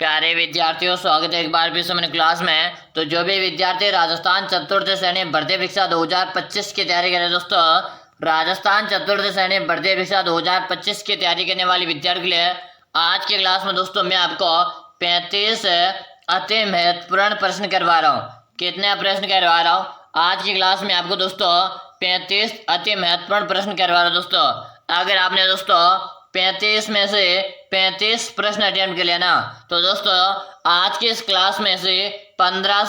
प्यारे विद्यार्थियों, स्वागत है एक बार फिर से मेरे क्लास में। तो जो भी विद्यार्थी राजस्थान चतुर्थ श्रेणी भर्ती परीक्षा 2025 की तैयारी कर रहे हैं दोस्तों, राजस्थान चतुर्थ श्रेणी भर्ती परीक्षा 2025 की तैयारी करने वाले विद्यार्थी के लिए आज की क्लास में दोस्तों मैं आपको 35 अति महत्वपूर्ण प्रश्न करवा रहा हूँ। कितने प्रश्न करवा रहा हूँ आज की क्लास में आपको दोस्तों? 35 अति महत्वपूर्ण प्रश्न करवा रहा हूँ दोस्तों। अगर आपने दोस्तों 35 में से 35 प्रश्न अटेम्प्ट कर लिया ना, तो दोस्तों आज की इस क्लास में से 15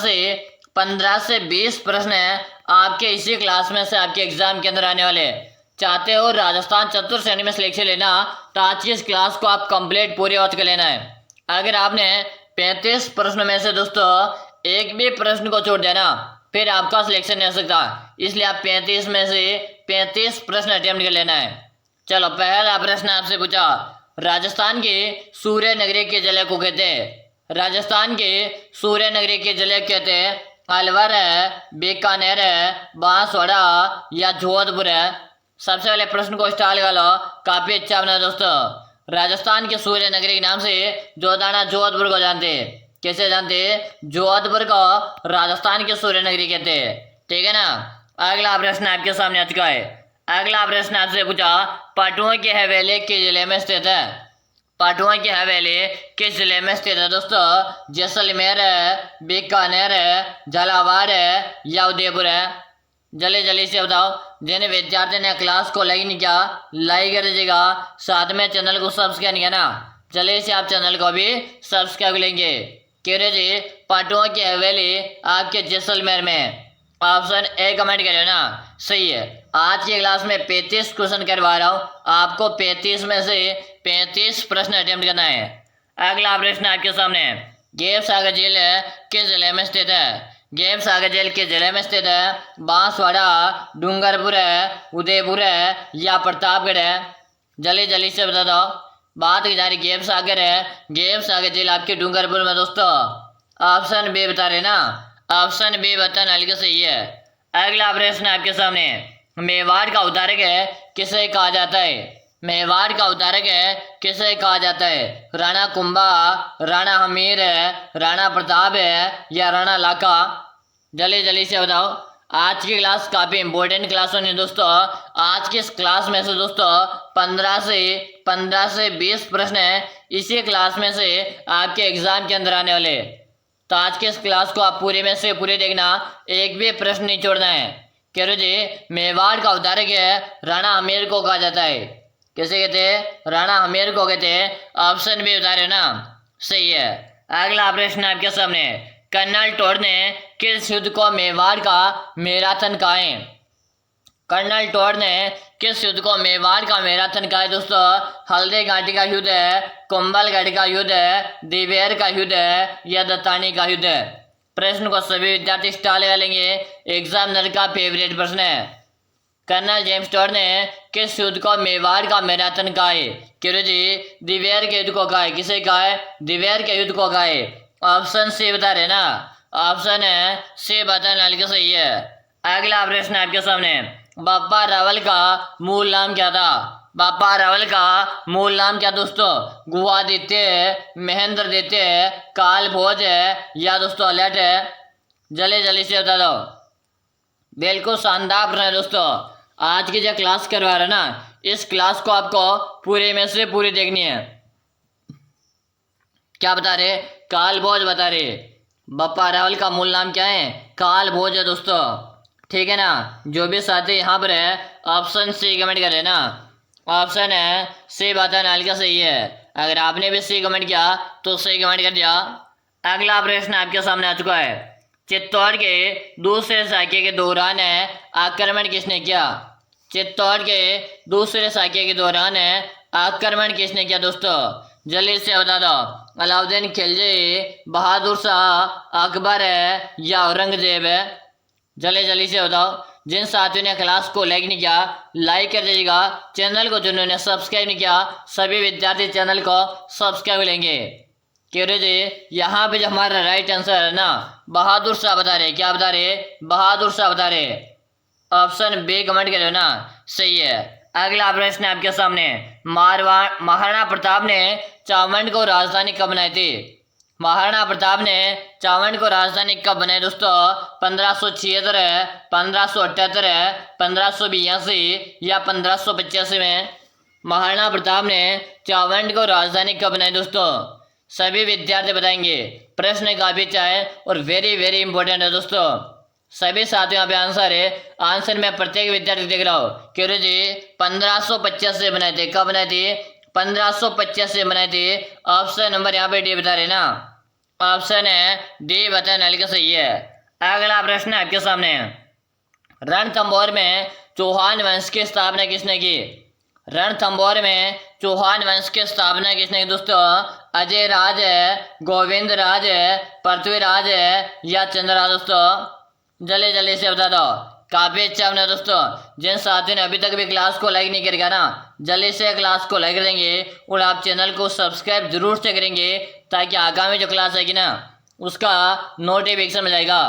से 20 प्रश्न है आपके इसी क्लास में से आपके एग्जाम के अंदर आने वाले। चाहते हो राजस्थान चतुर्थ श्रेणी में सिलेक्शन लेना, तो आज की इस क्लास को आप कंप्लीट पूरी वॉच कर लेना है। अगर आपने 35 प्रश्न में से दोस्तों एक भी प्रश्न को छोड़ दिया ना, फिर आपका सिलेक्शन नहीं हो सकता। इसलिए आप 35 में से 35 प्रश्न अटेम्प्ट कर लेना है। चलो, पहला प्रश्न आपसे पूछा, राजस्थान के सूर्य नगरी के जिले को कहते हैं? राजस्थान के सूर्य नगरी के जिले कहते हैं अलवर है, बीकानेर है, बांसवाड़ा या जोधपुर है। सबसे पहले प्रश्न को स्टार लगा लो, काफी अच्छा बना दोस्तों। राजस्थान के सूर्य नगरी के नाम से जोधाना जोधपुर को जानते हैं। कैसे जानते हैं? जोधपुर को राजस्थान के सूर्य नगरी कहते हैं। ठीक है ना। अगला प्रश्न आपके सामने आ चुका है। अगला प्रश्न आपसे पूछा, पटुआ की हवेली किस जिले में स्थित है? पटुआ की हवेली किस जिले में स्थित है दोस्तों? जैसलमेर है, बीकानेर है, झालावाड़ है या उदयपुर है? जल्दी जल्दी से बताओ। जिन विद्यार्थी ने क्लास को लाइक नहीं किया, लाइक कर दीजिएगा। साथ में चैनल को सब्सक्राइब नहीं किया ना, जल्दी से आप चैनल को भी सब्सक्राइब लेंगे। कह रहे जी पटुआ की हवेली आपके जैसलमेर में। ऑप्शन ए कमेंट करिए ना, सही है। आज की क्लास में 35 क्वेश्चन करवा रहा हूँ, आपको 35 में से 35 प्रश्न अटेम्प्ट करना है। अगला प्रश्न आपके सामने, गेप सागर झील किस जिले में स्थित है? गेप सागर झील किस जिले में स्थित है? बांसवाड़ा, डूंगरपुर है, उदयपुर है या प्रतापगढ़ है? जल्दी जल्दी से बता दो। बात की जा रही गेप सागर है। गेप सागर झील आपके डूंगरपुर में दोस्तों। ऑप्शन बी बता रहे ना, ऑप्शन बी बताना हल्के सही है। अगला प्रश्न आपके सामने, मेवाड़ का उद्धारक है किसे कहा जाता है? मेवाड़ का उद्धारक है किसे कहा जाता है? राणा कुंभा, राणा हमीर है, राणा प्रताप है या राणा लाका? जल्दी जल्दी से बताओ। आज की क्लास काफी इंपॉर्टेंट क्लास होनी है दोस्तों। आज की इस क्लास में से दोस्तों 15 से 20 प्रश्न है इसी क्लास में से आपके एग्जाम के अंदर आने वाले। तो आज के इस क्लास को आप पूरे में से पूरे देखना, एक भी प्रश्न नहीं छोड़ना है। कह रहे जी मेवाड़ का उद्धारक है राणा हमीर को कहा जाता है। कैसे कहते हैं? राणा हमीर को कहते हैं। ऑप्शन भी बता रहे ना, सही है। अगला प्रश्न आपके सामने, कर्नल टोर ने किस युद्ध को मेवाड़ का मैराथन कहा है? कर्नल टोर ने किस युद्ध को मेवाड़ का मैराथन कहा है दोस्तों? हल्दी घाटी का युद्ध है, कुंभलगढ़ का युद्ध है, दिवेर का युद्ध है या दत्तानी का युद्ध है? प्रश्न को सभी विद्यार्थी स्टार लगा लेंगे, एग्जामिनर का फेवरेट प्रश्न है। कर्नल जेम्स टोर ने किस युद्ध को मेवाड़ का मैराथन कहा है? क्यों जी दिवेर के युद्ध को कहा है। किसे कहा है? दिवेर के युद्ध को कहा है। ऑप्शन सी बता रहे ना, ऑप्शन है सी बताना हल्के सही है। अगला प्रश्न आपके सामने, बापा रावल का मूल नाम क्या था? बापा रावल का मूल नाम क्या दोस्तों? गुवादित्य है, महेंद्र दित्य है, काल भोज है या दोस्तों अलर्ट है? जल्दी जल्दी से बता दो। बिल्कुल शानदार प्रश्न है दोस्तों। आज की जो क्लास करवा रहे ना, इस क्लास को आपको पूरे में से पूरी देखनी है। क्या बता रहे? काल भोज बता रहे। बापा रावल का मूल नाम क्या है? काल भोज है दोस्तों। ठीक है ना। जो भी साथी यहाँ पर है ऑप्शन सी कमेंट कर लेना। ऑप्शन है सी बताना हल्का सही है। अगर आपने भी सी कमेंट किया तो सही कमेंट कर दिया। अगला प्रश्न आपके सामने आ चुका है, चित्तौड़ के दूसरे साके के दौरान आक्रमण किसने किया? चित्तौड़ के दूसरे साके के दौरान आक्रमण किसने किया दोस्तों? जल्दी से बता दो। अलाउद्दीन खिलजी, बहादुर शाह, अकबर है या औरंगजेब है? जल्दी जल्दी से बताओ। जिन साथियों ने क्लास को लाइक नहीं किया, लाइक कर दीजिएगा। चैनल को जिन्होंने सब्सक्राइब नहीं किया, सभी विद्यार्थी चैनल को सब्सक्राइब लेंगे। क्यों जी यहाँ पे जो हमारा राइट आंसर है ना, बहादुर शाह बता रहे। क्या बता रहे? बहादुर शाह बता रहे। ऑप्शन बी कमेंट करो ना, सही है। अगला प्रश्न आपके सामने, महाराणा प्रताप ने चावंड को राजधानी कब बनाई थी? महाराणा प्रताप ने चावंड को राजधानी कब बनाई दोस्तों? 1576 है, 1578 है, 1582 या 1585 में? महाराणा प्रताप ने चावंड को राजधानी कब बनाई दोस्तों? सभी विद्यार्थी बताएंगे। प्रश्न काफी अच्छा है और वेरी वेरी इंपॉर्टेंट है दोस्तों। सभी साथियों यहाँ पे आंसर है। आंसर में प्रत्येक विद्यार्थी देख रहा हूँ। क्यों जी 1585 से बनाए थे। कब बनाए थे? 1585 से बनाए थे। ऑप्शन नंबर यहाँ पे डी बता रहे ना। ऑप्शन है डी बताना बिल्कुल सही है। अगला प्रश्न है आपके सामने। रणथंभौर में चौहान वंश की स्थापना किसने की? रणथंभौर में चौहान वंश की स्थापना किसने की दोस्तों? अजय राज है, गोविंद राज है, पृथ्वीराज है या चंद्रराज दोस्तों? जल्दी जल्दी से बता दो। काफी अच्छा बना दोस्तों। जिन साथियों ने अभी तक भी क्लास को लाइक नहीं करेगा ना, जल्दी से क्लास को लाइक करेंगे और आप चैनल को सब्सक्राइब जरूर से करेंगे ताकि आगामी जो क्लास आएगी ना उसका नोटिफिकेशन मिल जाएगा।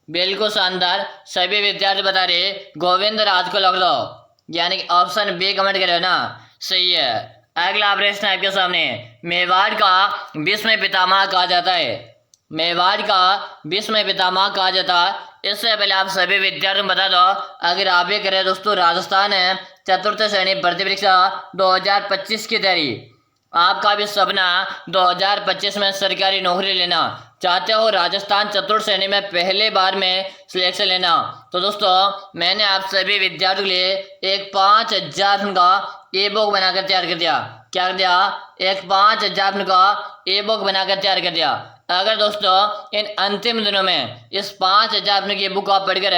बिल्कुल शानदार। सभी विद्यार्थी बता रहे गोविंद राज को लग दो, यानी कि ऑप्शन बी कमेंट करे ना। सही है। अगला प्रश्न आपके सामने। मेवाड़ का विश्व पितामह कहा जाता है। मेवाड़ का विश्व पितामह कहा जाता है। इससे पहले आप सभी विद्यार्थियों को बता दो, अगर आप ये करें दोस्तों राजस्थान है चतुर्थ श्रेणी भर्ती परीक्षा 2025 की तैयारी, आपका भी सपना 2025 में सरकारी नौकरी लेना चाहते हो, राजस्थान चतुर्थ श्रेणी में पहले बार में सिलेक्शन लेना, तो दोस्तों मैंने आप सभी विद्यार्थियों के लिए एक 5000 का ई बुक बनाकर तैयार कर दिया। क्या कर दिया? एक 5000 का ई बुक बनाकर तैयार कर दिया। अगर दोस्तों इन अंतिम दिनों में इस 5000 की बुक आप पढ़कर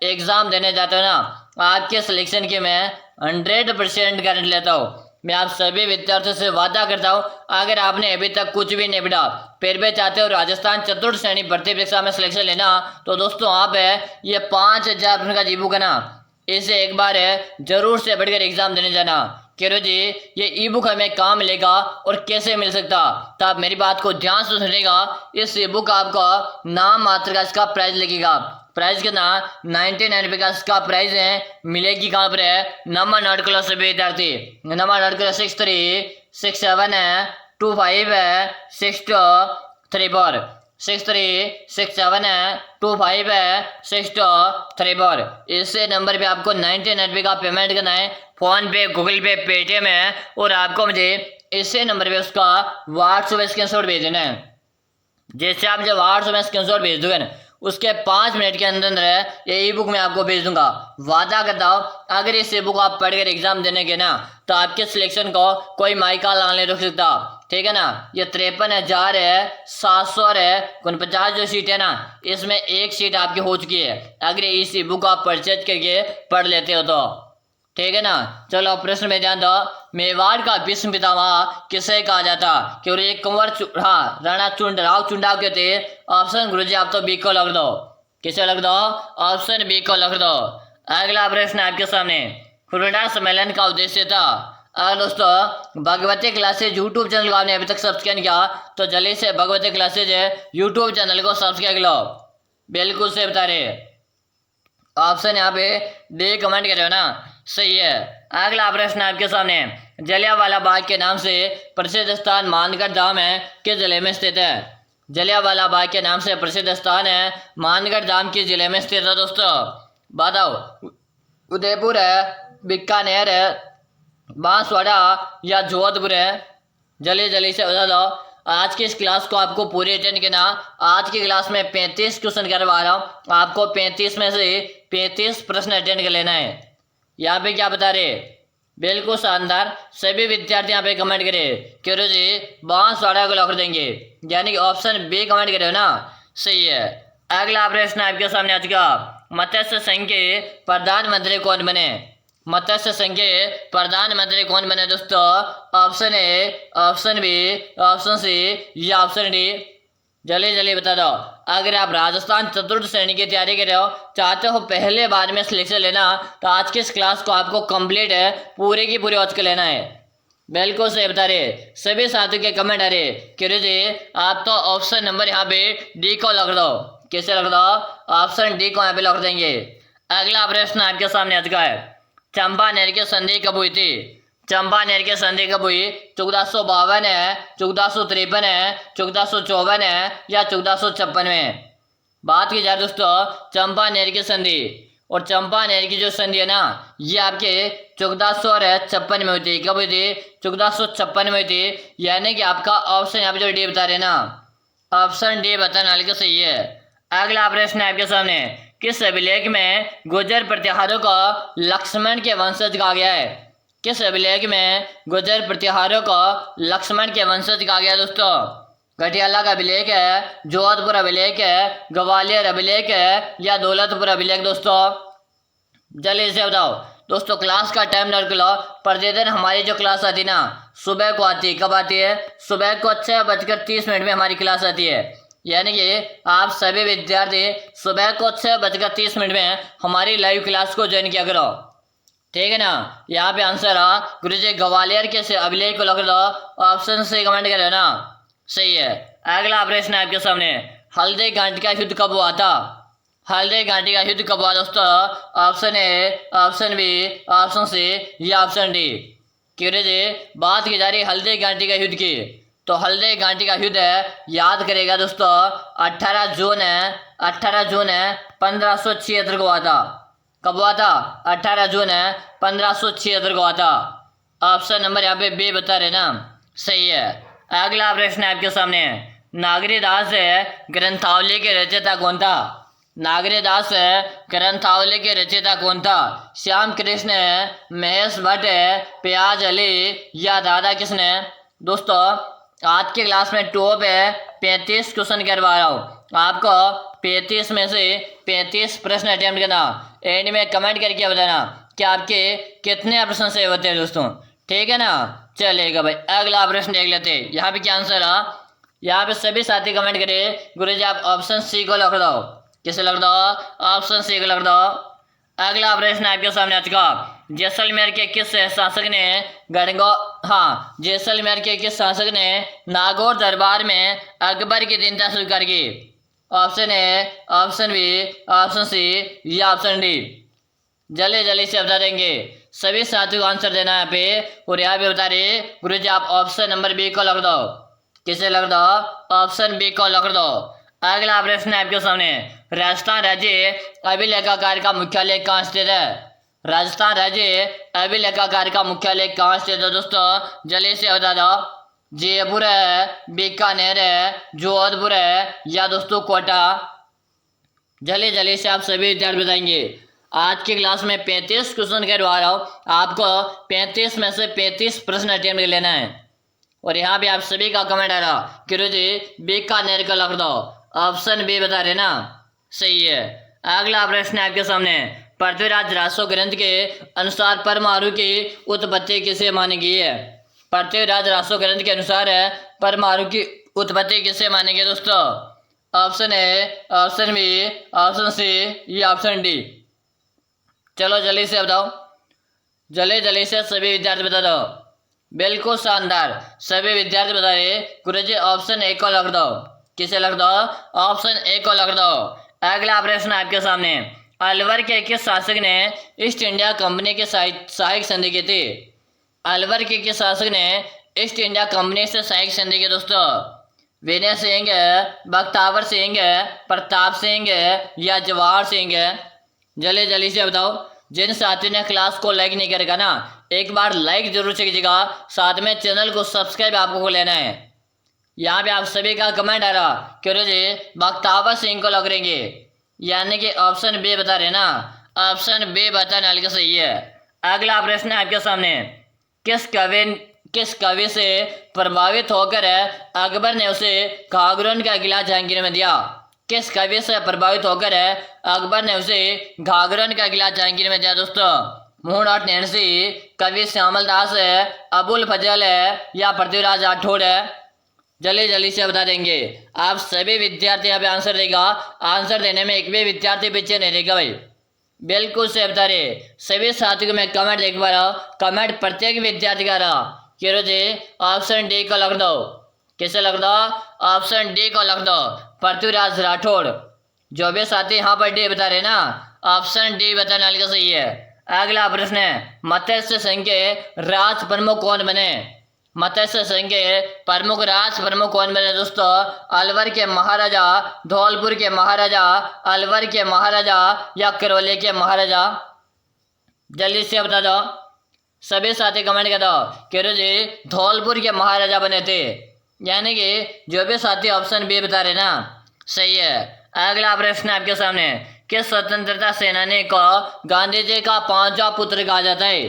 एग्जाम देने जाते हो ना, आपके सिलेक्शन की मैं 100% गारंटी लेता हूँ। मैं आप सभी विद्यार्थियों से वादा करता हूँ, अगर आपने अभी तक कुछ भी नहीं पढ़ा फिर भी चाहते हो राजस्थान चतुर्थ श्रेणी भर्ती परीक्षा में सिलेक्शन लेना, तो दोस्तों आप ये 5000 का जी बुक है ना, इसे एक बार जरूर से पढ़कर एग्जाम देने जाना। क्यों जी ये ई बुक हमें कहाँ मिलेगा और कैसे मिल सकता, तो आप मेरी बात को ध्यान से सुनिएगा। इस ई बुक आपको नाम मात्र का इसका प्राइस लगेगा। प्राइस कितना? 99 रुपये का इसका प्राइस है। मिलेगी कहाँ पर है? नंबर नोट कर लो सभी विद्यार्थी। नंबर नोट करो 6367 है 25 है 6234 6367 है 25 है 6234। इस नंबर पे आपको 99 रुपये का पेमेंट करना है। फोन पे, गूगल पे, पेटीएम है और आपको मुझे इसी नंबर पे उसका व्हाट्सएप स्क्रीनशॉट भेज देना है। जैसे आप जब व्हाट्सएप में स्क्रीनशॉट भेज दोगे ना, उसके 5 मिनट के अंदर अंदर ये ई बुक मैं आपको भेज दूंगा। वादा करता हूँ अगर इस ई बुक आप पढ़कर एग्जाम देने के ना, तो आपके सिलेक्शन को कोई माइका लाने रोक सकता। ठीक है ना। ये 53,700 है 49 जो सीट है ना, इसमें एक सीट आपकी हो चुकी है अगर इस ई बुक आप परचेज करके पढ़ लेते हो तो। ठीक है ना। चलो प्रश्न में ध्यान दो। मेवाड़ का विश्व पितामह किसे कहा जाता? क्योंकि एक कुंवर राणा राव चुंडाव के थे। ऑप्शन गुरुजी आप तो बी को लग दो। किसे लग दो? ऑप्शन बी को लग दो। अगला प्रश्न आपके सामने। खुरना सम्मेलन का उद्देश्य था। अगर दोस्तों भगवती क्लासेज यूट्यूब चैनल को आपने अभी तक सब्सक्राइब नहीं किया तो जल्दी से भगवती क्लासेज यूट्यूब चैनल को सब्सक्राइब कर लो। बिल्कुल से बता रहे ऑप्शन यहाँ पे डी कमेंट कर रहे हो ना। सही है। अगला प्रश्न आपके सामने। जलियांवाला बाग के नाम से प्रसिद्ध स्थान मानगढ़ धाम है किस जिले में स्थित है? जलियांवाला बाग के नाम से प्रसिद्ध स्थान है मानगढ़ धाम किस जिले में स्थित है दोस्तों? बताओ। उदयपुर है, बीकानेर है, बांसवाड़ा या जोधपुर है? जल्दी जल्दी से बता दो। आज की इस क्लास को आपको पूरी अटेंड करना। आज की क्लास में 35 क्वेश्चन करवा रहा हूँ, आपको 35 में से 35 प्रश्न अटेंड कर लेना है। यहाँ पे क्या बता रहे? बिल्कुल शानदार। सभी विद्यार्थी यहाँ पे कमेंट करे क्यों जी बांसवाड़ा को लॉक कर देंगे, यानी कि ऑप्शन बी कमेंट करे हो ना। सही है। अगला प्रश्न आपके सामने आ चुका। मत्स्य संघ के प्रधानमंत्री कौन बने? मत्स्य संघ के प्रधानमंत्री कौन बने दोस्तों? Option A, option B, option C या ऑप्शन डी? जल्दी जल्दी बता दो। अगर आप राजस्थान चतुर्थ श्रेणी की तैयारी कर रहे हो, चाहते हो पहले बार में सिलेक्शन लेना, तो आज की इस क्लास को आपको कंप्लीट है पूरी की पूरी वॉच कर लेना है। बिल्कुल सही बता रहे सभी साथियों के कमेंट आ रहे क्यों जी आप तो ऑप्शन नंबर यहाँ पे डी को लग दो। कैसे लग दो? ऑप्शन डी को यहाँ पे लग देंगे। अगला प्रश्न आपके सामने आ चुका है। चंपानेर की संधि कब हुई थी? चंपानेर की संधि कब हुई? 1452 है, 1453 है, 1454 है या 1456 में? बात की जाए दोस्तों चंपानेर की संधि, और चंपानेर की जो संधि है ना ये आपके 1456 में हुई थी। कब हुई थी? 1456 में हुई थी। यानी कि आपका ऑप्शन यहाँ पे जो डी बता रहे ना, ऑप्शन डी बताना हल्के सही है। अगला प्रश्न है आपके सामने, किस अभिलेख में गुर्जर प्रतिहारों को लक्ष्मण के वंशज कहा गया है? किस अभिलेख में गुर्जर प्रतिहारों को लक्ष्मण के वंशज कहा गया दोस्तों? घटियाला का अभिलेख है, जोधपुर अभिलेख है, ग्वालियर अभिलेख है या दौलतपुर अभिलेख दोस्तों? जल्दी से बताओ दोस्तों। क्लास का टाइम नोट कर लो। प्रतिदिन हमारी जो क्लास आती है ना सुबह को आती है। कब आती है? सुबह को 6:30 में हमारी क्लास आती है। यानी कि आप सभी विद्यार्थी सुबह को 6:30 में हमारी लाइव क्लास को ज्वाइन किया करो, ठीक है ना। यहाँ पे आंसर आ गुरुजी ग्वालियर के अभिलेख को लग दो, ऑप्शन से कमेंट करो ना, सही है। अगला प्रश्न है आपके सामने, हल्दी घाटी का युद्ध कब हुआ था? हल्दी घाटी का युद्ध कब हुआ दोस्तों? Option A, option B, option C या ऑप्शन डी? क्यों जी बात की जा रही हल्दी घाटी का युद्ध की, तो हल्दी घाटी का युद्ध है, याद करेगा दोस्तों 18 जून है, 18 जून है 1576 को हुआ था। कब हुआ था? 18 जून है 1576 को हुआ था। ऑप्शन नंबर यहाँ पे बी बता रहे ना, सही है। अगला प्रश्न है आपके सामने, नागरीदास ग्रंथावली के रचयिता कौन था? नागरीदास ग्रंथावली के रचयिता कौन था? श्याम कृष्ण, महेश भट्ट, प्याज अली या दादा किसने? दोस्तों आज की क्लास में टॉप है 35 क्वेश्चन करवा रहा हूँ आपको। 35 में से 35 प्रश्न अटेम्प्ट करना, एंड में कमेंट करके बताना कि आपके कितने प्रश्न सही होते हैं दोस्तों, ठीक है ना। चलेगा भाई, अगला प्रश्न देख लेते हैं। यहाँ पे क्या आंसर है? यहाँ पे सभी साथी कमेंट करें गुरुजी आप ऑप्शन सी को लिख दो। किसे लिख दो? ऑप्शन सी को लिख दो। अगला प्रश्न आपके सामने आ चुका, जैसलमेर के किस शासक ने जैसलमेर के किस शासक ने नागौर दरबार में अकबर की दीनता स्वीकार की? Option A, option B, option C या ऑप्शन डी? जल्दी जल्दी से बता देंगे, सभी साथियों को आंसर देना है पे। और यहाँ पे बता रहे गुरुजी आप ऑप्शन नंबर बी को लिख दो। किसे लिख दो? ऑप्शन बी को लिख दो। अगला प्रश्न है आपके सामने, राजस्थान राज्य अभिलेखागार का मुख्यालय कहाँ स्थित है? राजस्थान राज्य अभिलेखागार का मुख्यालय कहाँ स्थित है दोस्तों? जल्दी से बता दो। जयपुर है, बीकानेर है, जोधपुर है या दोस्तों कोटा? जल्दी जल्दी से आप सभी विद्यार्थी बताएंगे। आज की क्लास में 35 क्वेश्चन करवा रहा हूँ आपको, 35 में से 35 प्रश्न अटेम्प्ट लेना है। और यहाँ पे आप सभी का कमेंट आ रहा कि रुचि बीकानेर का लिख दो, ऑप्शन बी बता रहे ना, सही है। अगला प्रश्न है आपके सामने, पृथ्वीराज रासो ग्रंथ के अनुसार परमाणु की उत्पत्ति किसे मानी गई है? पृथ्वीराज रासो ग्रंथ के अनुसार परमाणु की उत्पत्ति किसे मानी गई दोस्तों? Option A, option B, option C या ऑप्शन डी? चलो जल्दी से बताओ, जल्दी से सभी विद्यार्थी बता दो। बिल्कुल शानदार, सभी विद्यार्थी बता रहे गुरुजी ऑप्शन ए को लिख दो। किसे लिख दो? ऑप्शन ए को लिख दो। अगला प्रश्न आपके सामने, अलवर के किस शासक ने ईस्ट इंडिया कंपनी के सहायक संधि की थी? अलवर के किस शासक ने ईस्ट इंडिया कंपनी से सहायक संधि की दोस्तों? विनय सिंह, बख्तावर सिंह, प्रताप सिंह या जवाहर सिंह? जल्दी से बताओ। जिन साथियों ने क्लास को लाइक नहीं करेगा ना, एक बार लाइक जरूर कीजिएगा, साथ में चैनल को सब्सक्राइब आपको लेना है। यहाँ पे आप सभी का कमेंट आ रहा क्यों जी बख्तावर सिंह को लग रहेंगे, यानी कि ऑप्शन बी बता रहे ना, ऑप्शन बी बताने वाले सही है। अगला प्रश्न है आपके सामने, किस कवि से प्रभावित होकर अकबर ने उसे घाघरों का किला जहांगीर में दिया? किस कवि से प्रभावित होकर अकबर ने उसे घाघरों का किला जहांगीर में दिया दोस्तों? मुहूर्त नैन्सी, कवि श्यामल दास, अबुल फजल या पृथ्वीराज राठौड़? जल्दी से बता देंगे। आप सभी विद्यार्थी यहाँ पे आंसर देगा, आंसर देने में एक भी विद्यार्थी पीछे नहीं रहेगा भाई, बिल्कुल से बता रहे। सभी साथियों को मैं कमेंट देख पा रहा हूँ, कमेंट प्रत्येक विद्यार्थी का रहा कि जी ऑप्शन डी को लिख दो। किसे लिख दो? ऑप्शन डी को लिख दो, पृथ्वीराज राठौड़। जो भी साथी यहाँ पर डी बता रहे ना, ऑप्शन डी बताने वाले का सही है। अगला प्रश्न है, मत्स्य संघ के राज प्रमुख कौन बने? मत्स्य संघ के प्रमुख राज प्रमुख कौन बने दोस्तों? अलवर के महाराजा, धौलपुर के महाराजा, अलवर के महाराजा या करौली के महाराजा? जल्दी से बता दो, सभी साथी कमेंट कर दो। केरो जी धौलपुर के महाराजा बने थे, यानी कि जो भी साथी ऑप्शन बी बता रहे ना, सही है। अगला प्रश्न आपके सामने, किस स्वतंत्रता सेनानी को गांधी जी का पांचवा पुत्र कहा जाता है?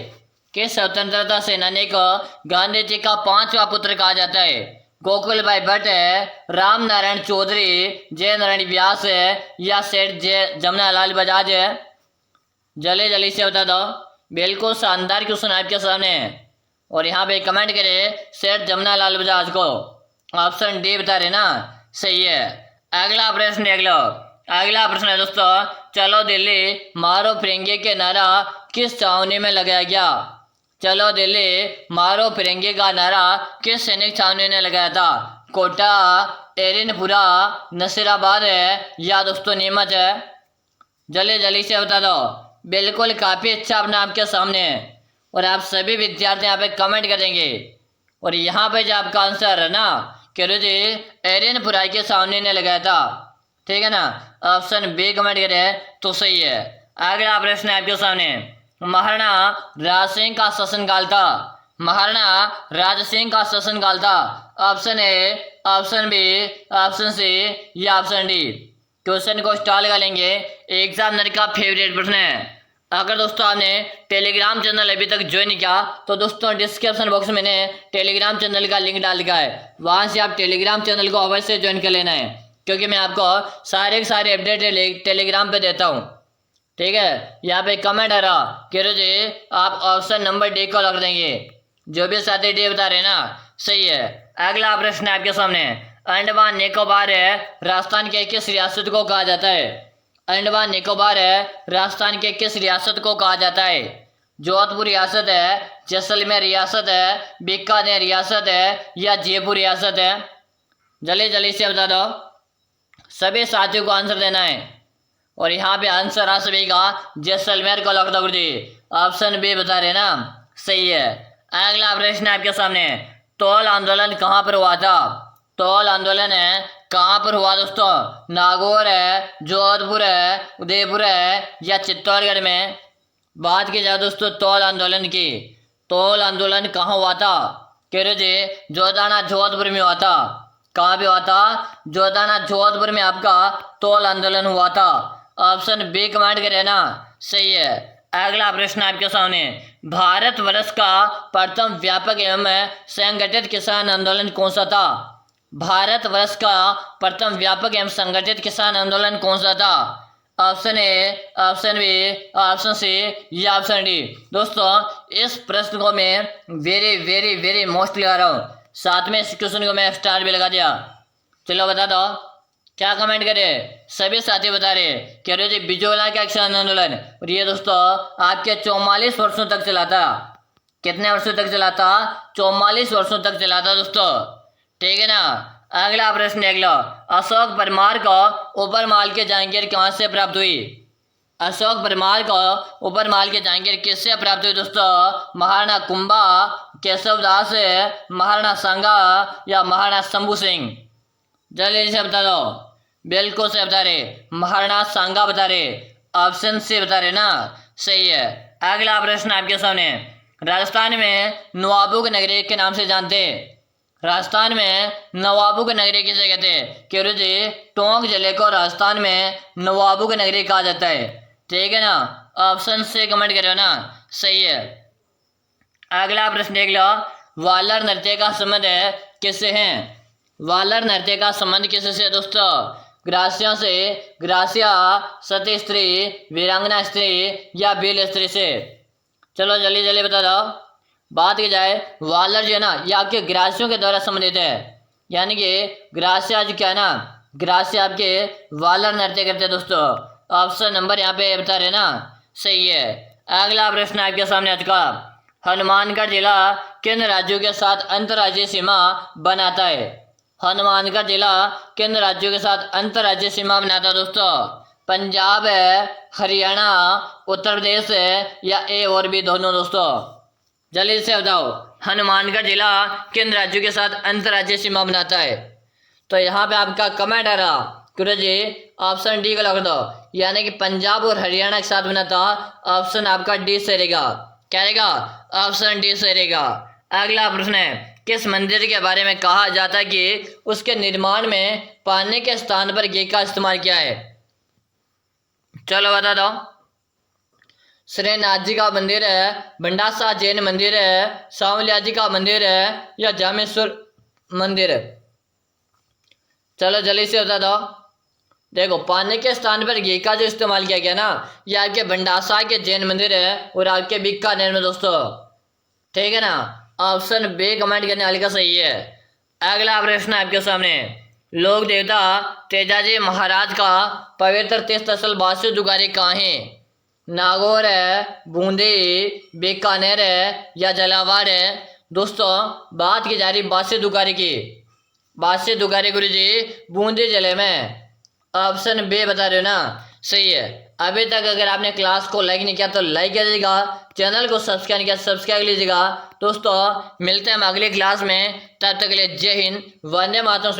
किस स्वतंत्रता सेनानी को गांधी जी का पांचवा पुत्र कहा जाता है? गोकुल भाई भट्ट है, राम नारायण चौधरी, जय नारायण व्यास है या सेठ जय जमनालाल बजाज है? जल्दी जल्दी से बता दो। बिल्कुल शानदार क्वेश्चन आपके सामने, और यहाँ पे कमेंट करें सेठ जमनालाल बजाज को। ऑप्शन डी बता रहे ना, सही है। अगला प्रश्न देख लो। अगला प्रश्न है दोस्तों, चलो दिल्ली मारो फिरंगी के नारा किस छावनी में लगाया गया? चलो दिल्ली मारो फिरंगी का नारा किस सैनिक छावनी ने लगाया था? कोटा, एरिनपुरा, नसीराबाद है या दोस्तों नीमच है? जल्दी जल्दी से बता दो। बिल्कुल काफ़ी अच्छा अपना आपके सामने, और आप सभी विद्यार्थी यहाँ पे कमेंट करेंगे, और यहाँ पे जो आपका आंसर है ना केरो जी एरिनपुरा के सामने ने लगाया था, ठीक है ना। ऑप्शन बी कमेंट करें तो सही है। अगला प्रश्न है आपके सामने, महाराणा राज सिंह का शासनकाल था। महाराणा राज सिंह का शासनकाल था। Option A, option B, option C या ऑप्शन डी? क्वेश्चन को स्टार लगा लेंगे, एग्जामिनर का फेवरेट प्रश्न है। अगर दोस्तों आपने टेलीग्राम चैनल अभी तक ज्वाइन नहीं किया तो दोस्तों डिस्क्रिप्शन बॉक्स में मैंने टेलीग्राम चैनल का लिंक डाल दिया है, वहां से आप टेलीग्राम चैनल को अवश्य ज्वाइन कर लेना है, क्योंकि मैं आपको सारे के सारे अपडेट टेलीग्राम पे देता हूँ, ठीक है। यहाँ पे कमेंट आ रहा कि जी आप ऑप्शन नंबर डी को लग देंगे, जो भी साथी डी बता रहे ना, सही है। अगला प्रश्न है आपके सामने, अंडमान निकोबार है राजस्थान के किस रियासत को कहा जाता है? अंडमान निकोबार है राजस्थान के किस रियासत को कहा जाता है? जोधपुर रियासत है, जैसलमेर रियासत है, बीकानेर रियासत है या जयपुर रियासत है? जल्दी जल्दी से बता दो, सभी साथियों को आंसर देना है, और यहाँ पे आंसर आ सभी का जैसलमेर को लॉक कर दी। ऑप्शन बी बता रहे ना, सही है। अगला प्रश्न आपके सामने, तोल आंदोलन कहाँ पर हुआ था? तोल आंदोलन है कहाँ पर हुआ दोस्तों? नागौर है, जोधपुर है, उदयपुर है या चित्तौड़गढ़ में? बात की जाए दोस्तों तोल आंदोलन की, तोल आंदोलन कहाँ हुआ था? कह रहे जी जोधाना जोधपुर में हुआ था। कहाँ पे हुआ था? जोधाना जोधपुर में आपका तोल आंदोलन हुआ था। ऑप्शन बी कमेंट करें ना, सही है। अगला प्रश्न आपके सामने, भारतवर्ष का प्रथम व्यापक एवं संगठित किसान आंदोलन कौन सा था? भारतवर्ष का प्रथम व्यापक एवं संगठित किसान आंदोलन कौन सा था? Option A, option B, option C या ऑप्शन डी? दोस्तों इस प्रश्न को मैं वेरी वेरी वेरी मोस्ट लगा रहा हूँ, साथ में इस क्वेश्चन को मैं स्टार भी लगा दिया। चलो बता दो, क्या कमेंट करे? सभी साथी बता रहे कह रहे जी बिजोला का किसान आंदोलन, और ये दोस्तों आपके 44 वर्षों तक चला था। कितने वर्षों तक चला था? 44 वर्षों तक चला था दोस्तों, ठीक है ना। अगला प्रश्न देख लो, अशोक परमार को ऊपर माल की जहांगीर कहाँ से प्राप्त हुई? अशोक परमार को ऊपर माल की जहांगीर किससे प्राप्त हुई दोस्तों? महाराणा कुंभा, केशवदास, महाराणा सांगा या महाराणा शंभू सिंह? जल्दी से बता दो। बिल्कुल से बता रहे, महाराणा सांगा बता रहे। ऑप्शन सी बता रहे ना, सही है। अगला प्रश्न आपके सामने, राजस्थान में नवाबों की नगरी के नाम से जानते हैं। राजस्थान में नवाबों की नगरी किसे कहते हैं? केरू जी टोंक जिले को राजस्थान में नवाबों की नगरी कहा जाता है, ठीक है ना। ऑप्शन से कमेंट करो ना, सही है। अगला प्रश्न देख लो, वालर नृत्य का संबंध है किससे है? वालर नृत्य का संबंध किससे है दोस्तों? ग्रासिया से, ग्रासिया सती स्त्री, वीरांगना स्त्री या भील स्त्री से? चलो जल्दी जल्दी बता दो। बात की जाए वालर जो है ना, ये आपके ग्रासियों के द्वारा संबंधित है, यानी कि ग्रासिया जो क्या है ना, ग्रासिया आपके वालर नृत्य करते हैं दोस्तों। ऑप्शन नंबर यहाँ पे बता रहे ना, सही है। अगला प्रश्न आपके सामने आज का, हनुमानगढ़ जिला किन राज्यों के साथ अंतर्राज्यीय सीमा बनाता है? हनुमानगढ़ जिला किन राज्यों के साथ अंतर्राज्यीय सीमा बनाता है दोस्तों? पंजाब है, हरियाणा, उत्तर प्रदेश है, या ए और बी दोनों दोस्तों? जल्दी से बताओ। हनुमानगढ़ जिला किन राज्यों के साथ अंतर्राज्यीय सीमा बनाता है? तो यहाँ पे आपका कमेंट आ रहा क्यों जी, ऑप्शन डी को लगा दो, यानी कि पंजाब और हरियाणा के साथ बना था। ऑप्शन आपका डी से रहेगा। क्या रहेगा? ऑप्शन डी से रहेगा। अगला प्रश्न है, किस मंदिर के बारे में कहा जाता है कि उसके निर्माण में पानी के स्थान पर घी का इस्तेमाल किया है? चलो बता दो। श्रीनाथ जी का मंदिर है, भंडासा जैन मंदिर है, सांवलिया जी का मंदिर है, या जामेश्वर मंदिर है? चलो जल्दी से बता दो। देखो, पानी के स्थान पर घी का जो इस्तेमाल किया गया ना, ये आपके भंडासा के जैन मंदिर है और आपके बीकानेर में दोस्तों। ठीक है ना? ऑप्शन बी कमेंट करने वाले का सही है। अगला प्रश्न है आपके सामने, लोक देवता तेजाजी महाराज का पवित्र तीर्थ स्थल बासु दुगारी कहाँ है? नागौर है, बूंदी, बीकानेर है, या झालावाड़ है? दोस्तों, बात की जा रही बासु दुगारी की। बासु दुगारी गुरु जी बूंदी जिले में। ऑप्शन बी बता रहे हो ना? सही है। अभी तक अगर आपने क्लास को लाइक नहीं किया तो लाइक कर दीजिएगा, चैनल को सब्सक्राइब नहीं किया सब्सक्राइब लीजिएगा। दोस्तों, मिलते हैं हम अगली क्लास में, तब तक के लिए जय हिंद, वंदे मातरम।